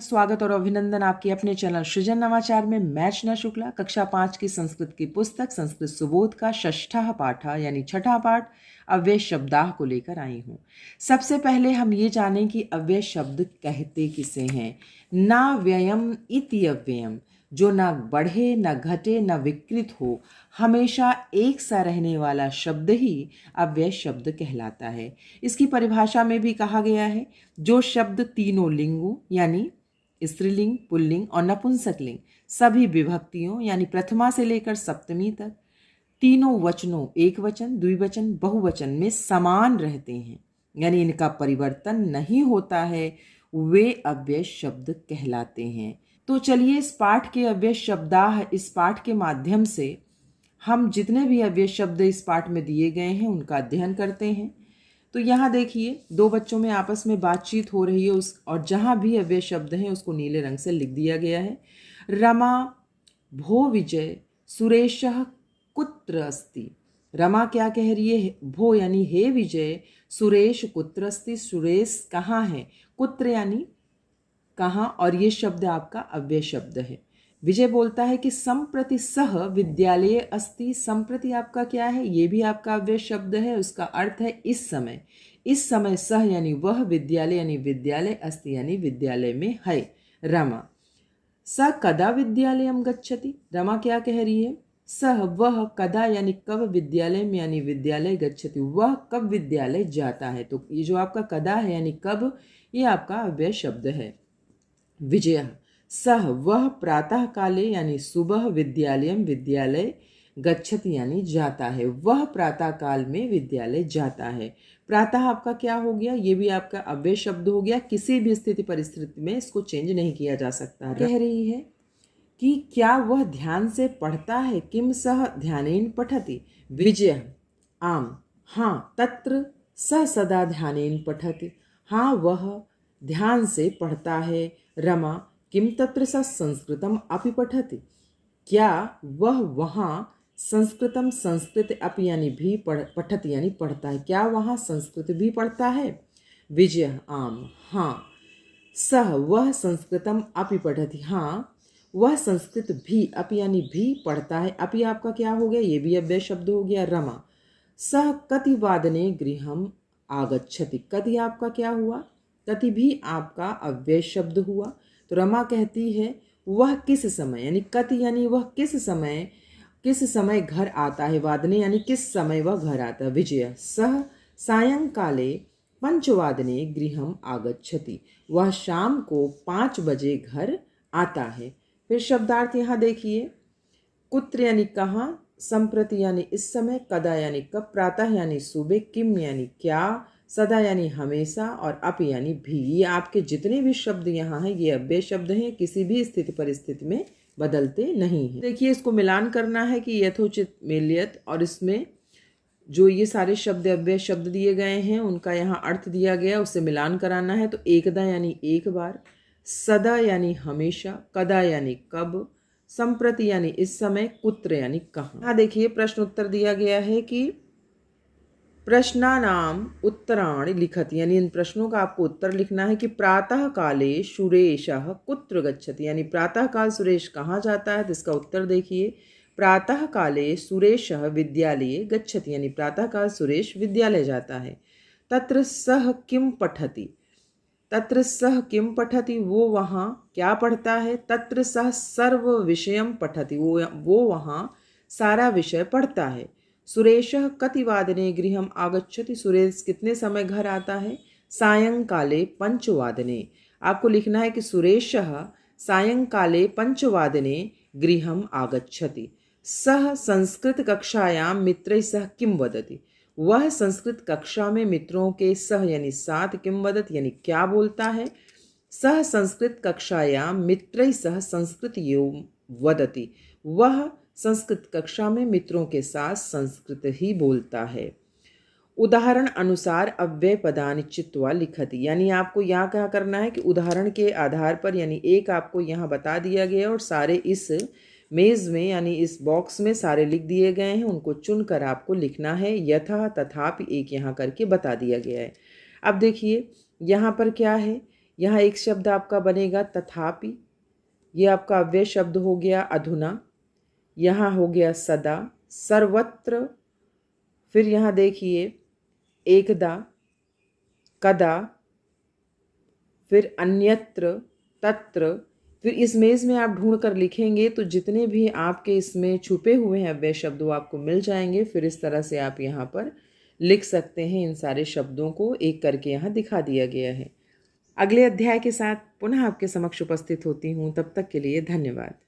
स्वागत और अभिनंदन आपके अपने चैनल सृजन नवाचार में। मैं अर्चना शुक्ला कक्षा 5 की संस्कृत की पुस्तक संस्कृत सुबोध का षष्ठः पाठ यानी छठा पाठ अव्यय शब्दाह को लेकर आई हूँ। सबसे पहले हम ये जानें कि अव्यय शब्द कहते किसे हैं। ना व्ययम इति अव्ययम, जो ना बढ़े न घटे न विकृत हो, हमेशा एक सा रहने वाला शब्द ही अव्यय शब्द कहलाता है। इसकी परिभाषा में भी कहा गया है, जो शब्द तीनों लिंगों यानी स्त्रीलिंग, पुल्लिंग और नपुंसकलिंग सभी विभक्तियों यानी प्रथमा से लेकर सप्तमी तक तीनों वचनों एक वचन, द्विवचन, बहुवचन में समान रहते हैं, यानी इनका परिवर्तन नहीं होता है, वे अव्यय शब्द कहलाते हैं। तो चलिए इस पाठ के अव्यय शब्दाह, इस पाठ के माध्यम से हम जितने भी अव्यय शब्द इस पाठ में दिए गए हैं उनका अध्ययन करते हैं। तो यहाँ देखिए, दो बच्चों में आपस में बातचीत हो रही है और जहाँ भी अव्यय शब्द हैं उसको नीले रंग से लिख दिया गया है। रमा भो विजय सुरेशः कुत्र अस्ति। रमा क्या कह रही है? भो यानी हे विजय, सुरेश कुत्र अस्ति, सुरेश कहाँ है, कुत्र यानी कहाँ, और ये शब्द आपका अव्यय शब्द है। विजय बोलता है कि संप्रति सह विद्यालय अस्ति। संप्रति आपका क्या है? ये भी आपका अव्यय शब्द है, उसका अर्थ है इस समय। इस समय सह यानी वह, विद्यालय यानी विद्यालय, अस्ति यानी विद्यालय में है। रमा स कदा विद्यालयम गच्छति। रमा क्या कह रही है? सह वह, कदा यानी कब, विद्यालय में यानी विद्यालय, गच्छति वह कब विद्यालय जाता है। तो ये जो आपका कदा है यानी कब, ये आपका अव्यय शब्द है। विजय सह वह प्रातः काले यानी सुबह, विद्यालयम विद्यालय, गच्छति यानी जाता है, वह प्रातः काल में विद्यालय जाता है। प्रातः आपका क्या हो गया? ये भी आपका अव्यय शब्द हो गया। किसी भी स्थिति परिस्थिति में इसको चेंज नहीं किया जा सकता। कह रही है कि क्या वह ध्यान से पढ़ता है? किम सह ध्यानेन पठति। विजय आम हाँ, तत्र स सदा ध्यानेन पठति। हाँ, वह ध्यान से पढ़ता है। रमा किम तत्र स संस्कृतम अपि पठति। क्या वह वहाँ संस्कृतम, संस्कृत अपि यानी भी, पठति यानी पढ़ता है, क्या वहाँ संस्कृत भी पढ़ता है। विजय आम हाँ, सह वह संस्कृतम अपि पठति। हाँ, वह संस्कृत भी, अपि यानी भी पढ़ता है। अपि आपका क्या हो गया? ये भी अव्यय शब्द हो गया। रमा सह कति वादने गृहम आगच्छति। कति आपका क्या हुआ? कति भी आपका अव्यय शब्द हुआ। तो रमा कहती है वह किस समय, यानी कति यानी वह किस समय घर आता है। वादने यानी किस समय वह घर आता है। विजय सह सायंकाले पंचवादने गृहम आगच्छति। वह शाम को 5 बजे घर आता है। फिर शब्दार्थ यहाँ देखिए, कुत्र यानी कहाँ, संप्रति यानी इस समय, कदा यानी कब, प्रातः यानी सुबह, किम यानी क्या, सदा यानी हमेशा, और अप यानी भी। ये आपके जितने भी शब्द यहाँ हैं ये अव्यय शब्द हैं, किसी भी स्थिति परिस्थिति में बदलते नहीं हैं। देखिए, इसको मिलान करना है कि यथोचित मेलियत, और इसमें जो ये सारे शब्द अव्यय शब्द दिए गए हैं उनका यहाँ अर्थ दिया गया, उससे मिलान कराना है। तो एकदा यानी एक बार, सदा यानी हमेशा, कदा यानी कब, संप्रति यानी इस समय, कुत्र यानी कहाँ। हाँ देखिए, प्रश्न उत्तर दिया गया है कि प्रश्नानाम उत्तराणि लिखति, यानी इन प्रश्नों का आपको उत्तर लिखना है कि प्रातः काले सुरेशः कुत्र गच्छति, यानी प्रातः काल सुरेश कहाँ जाता है। तो इसका उत्तर देखिए, प्रातः काले सुरेशः विद्यालये गच्छति, यानी प्रातः काल सुरेश विद्यालय जाता है। तत्र सह किम पठति। तत्र सह किम पठति, वो वहाँ क्या पढ़ता है। तत्र सह सर्व विषयम पठति, वो वहाँ सारा विषय पढ़ता है। सुरेशः कति वादने गृहम आगच्छति, सुरेश कितने समय घर आता है। सायंकाले पंचवादने, आपको लिखना है कि सुरेशः सायंकाले पंचवादने गृहम आगच्छति। सह संस्कृत कक्षायां मित्रैः सह किम वदति, वह संस्कृत कक्षा में मित्रों के सह यानी साथ, किम वदति यानी क्या बोलता है। सह संस्कृत कक्षायां मित्रैः सह संस्कृतयो वदति, वह संस्कृत कक्षा में मित्रों के साथ संस्कृत ही बोलता है। उदाहरण अनुसार अव्यय पदानि चित्वा लिखति, यानी आपको यहाँ क्या करना है कि उदाहरण के आधार पर, यानी एक आपको यहाँ बता दिया गया और सारे इस मेज़ में यानी इस बॉक्स में सारे लिख दिए गए हैं, उनको चुनकर आपको लिखना है। यथा तथापि एक यहाँ करके बता दिया गया है। अब देखिए यहाँ पर क्या है, यहाँ एक शब्द आपका बनेगा तथापि, ये आपका अव्यय शब्द हो गया अधुना। यहाँ हो गया सदा, सर्वत्र। फिर यहाँ देखिए एकदा, कदा, फिर अन्यत्र, तत्र। फिर इस मेज़ में आप ढूंढ कर लिखेंगे तो जितने भी आपके इसमें छुपे हुए हैं अव्यय शब्द वो आपको मिल जाएंगे। फिर इस तरह से आप यहाँ पर लिख सकते हैं। इन सारे शब्दों को एक करके यहाँ दिखा दिया गया है। अगले अध्याय के साथ पुनः आपके समक्ष उपस्थित होती हूँ। तब तक के लिए धन्यवाद।